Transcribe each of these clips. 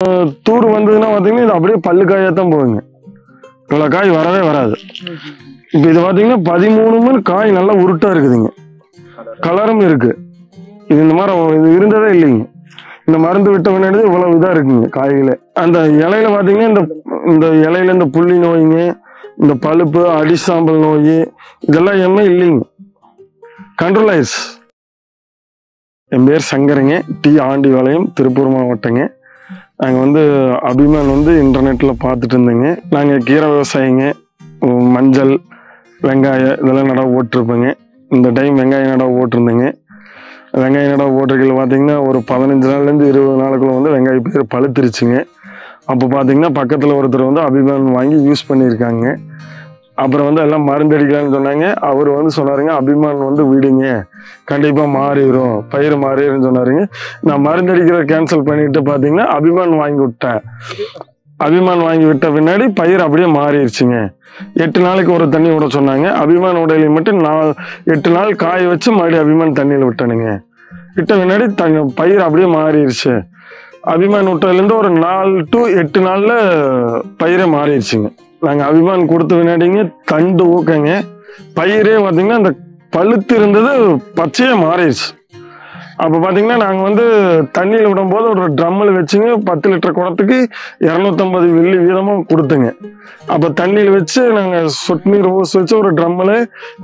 தூர் வந்ததுன்னா பாத்தீங்கன்னா இது அப்படியே பல்லு காயாத்தான் போகுங்க. இவ்வளவு காய் வரவே வராது. இப்ப இது பாத்தீங்கன்னா 13 மணி காய் நல்லா உருட்டா இருக்குதுங்க. கலரும் இருக்கு. இது இந்த மாதிரி இது இருந்ததே இல்லைங்க. இந்த மருந்து விட்ட முன்னாடி இவ்வளவு இதா இருக்குங்க காய்கள. அந்த இலையில பாத்தீங்கன்னா இந்த இலையில இந்த புள்ளி நோய்ங்க, இந்த பழுப்பு அடிசாம்பல் நோய் இதெல்லாம் எதுவுமே இல்லைங்க. கண்ட்ரோல் ஆயிடுச்சு. என் பேர் சங்கருங்க. டி ஆண்டிபாளையம், திருப்பூர் மாவட்டங்க. நாங்க அபிமான் இன்டர்நெட்ல பார்த்துட்டு இருந்தேங்க. நாங்க கீரை விவசாயிங்க. மஞ்சள், வெங்காயம் இதெல்லாம் நடவு போட்டிருப்பேங்க. இந்த டைம் வெங்காயம் நடவு போட்டிருந்தேங்க. வெங்காயம் நடவு போட்டிருக்கையில் பார்த்தீங்கன்னா ஒரு 15 நாள்லேருந்து 20 நாளுக்குள்ள வெங்காய பயிர் பழுத்துருச்சுங்க. அப்போ பார்த்தீங்கன்னா பக்கத்தில் ஒருத்தர் அபிமான் வாங்கி யூஸ் பண்ணியிருக்காங்க. அப்புறம் எல்லாம் மருந்து அடிக்கலான்னு சொன்னாங்க. அவர் சொன்னாருங்க, அபிமான் விடுங்க, கண்டிப்பாக மாறிடும், பயிர் மாறிடும்னு சொன்னாருங்க. நான் மருந்து அடிக்கிறத கேன்சல் பண்ணிட்டு பார்த்தீங்கன்னா அபிமான் வாங்கி விட்டேன். அபிமான் வாங்கி விட்ட பின்னாடி பயிர் அப்படியே மாறிடுச்சுங்க. 8 நாளைக்கு ஒரு தண்ணி விட சொன்னாங்க. அபிமான் உடையில மட்டும் 8 நாள் காய வச்சு மறுபடியும் அபிமான் தண்ணியில் விட்டனுங்க. விட்ட பின்னாடி பயிர் அப்படியே மாறிடுச்சு. அபிமான் விட்டதுலேருந்து ஒரு 4 to 8 நாள்ல பயிரே மாறிடுச்சுங்க. நாங்க அபிமான் கொடுத்த வினாடிங்க தண்டு ஊக்கங்க. பயிரே பாத்தீங்கன்னா அந்த பழுத்து இருந்தது பச்சையா மாறிடுச்சு. அப்ப பாத்தீங்கன்னா நாங்க தண்ணியில விடும் போது ஒரு ட்ரம்மில் வச்சுங்க 10 லிட்டர் குடத்துக்கு 250 மில்லி வீதமும் கொடுத்துங்க. அப்ப தண்ணியில வச்சு நாங்க சொட்டு நீர் ஊசி வச்சு ஒரு ட்ரம்மில்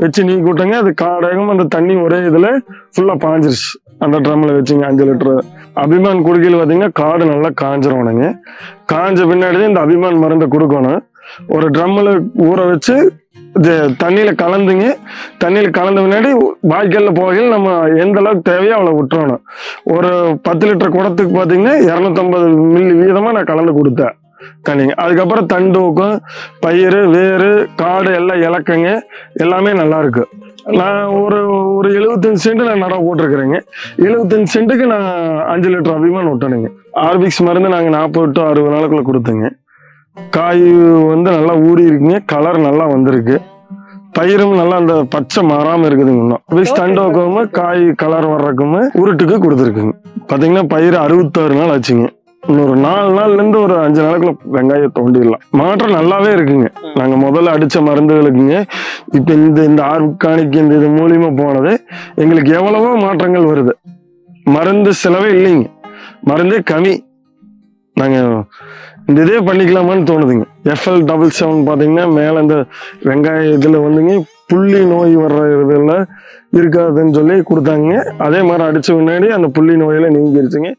வச்சு நீக்கி விட்டோங்க. அது காடகம் அந்த தண்ணி ஒரே இதுல ஃபுல்லா பாஞ்சிருச்சு. அந்த ட்ரம்மில் வச்சுங்க 5 லிட்டர் அபிமான் குடுக்கையில் பாத்தீங்கன்னா காடு நல்லா காஞ்சிரணுங்க. காஞ்ச பின்னாடி இந்த அபிமான் மருந்தை கொடுக்கணும். ஒரு ட்ரம்மில் ஊற வச்சு தண்ணியில கலந்துங்க. தண்ணியில கலந்த முன்னாடி வாய்க்கால்ல போகையில் நம்ம எந்த அளவுக்கு தேவையோ அவ்வளவு விட்டுறணும். ஒரு 10 லிட்டர் குடத்துக்கு பாத்தீங்கன்னா 250 மில்லி வீதமா நான் கலந்து கொடுத்தேன் தண்ணிங்க. அதுக்கப்புறம் தண்டூக்கம், பயிர், வேறு, காடு எல்லாம் இலக்கங்க எல்லாமே நல்லா இருக்கு. நான் ஒரு 75 சென்ட் நான் நடவு போட்டிருக்கிறேங்க. 75 சென்ட்டுக்கு நான் 5 லிட்டர் அபிமான் விட்டணுங்க. ஆர்பிக்ஸ் மருந்து நாங்க 40 to 60 நாளுக்குள்ள கொடுத்தேங்க. காய் நல்லா ஊறி இருக்குங்க. கலர் நல்லா வந்திருக்கு. பயிரும் நல்லா அந்த பச்சை மாறாம இருக்குதுங்க. இன்னும் தண்டோக்கும் காய் கலர் வர்றதுக்கும் உருட்டுக்கு கொடுத்துருக்குங்க. பாத்தீங்கன்னா பயிர் 66 நாள் ஆச்சுங்க. இன்னொரு 4 நாள்ல இருந்து ஒரு 5 நாளுக்குள்ள வெங்காயம் தோண்டிடலாம். மாற்றம் நல்லாவே இருக்குங்க. நாங்க முதல்ல அடிச்ச மருந்துகளுக்குங்க இப்ப இந்த ஆர்கானிக் இந்த இது மூலியமா போனது எங்களுக்கு எவ்வளவோ மாற்றங்கள் வருது. மருந்து செலவே இல்லைங்க. மருந்தே கம்மி. நாங்க இந்த இதே பண்ணிக்கலாமான்னு தோணுதுங்க. FL77 பாத்தீங்கன்னா மேல இந்த வெங்காய இதுல புள்ளி நோய் வர்ற இதுல இருக்காதுன்னு சொல்லி கொடுத்தாங்க. அதே மாதிரி அடிச்ச முன்னாடி அந்த புள்ளி நோயில நீங்கிருச்சுங்க.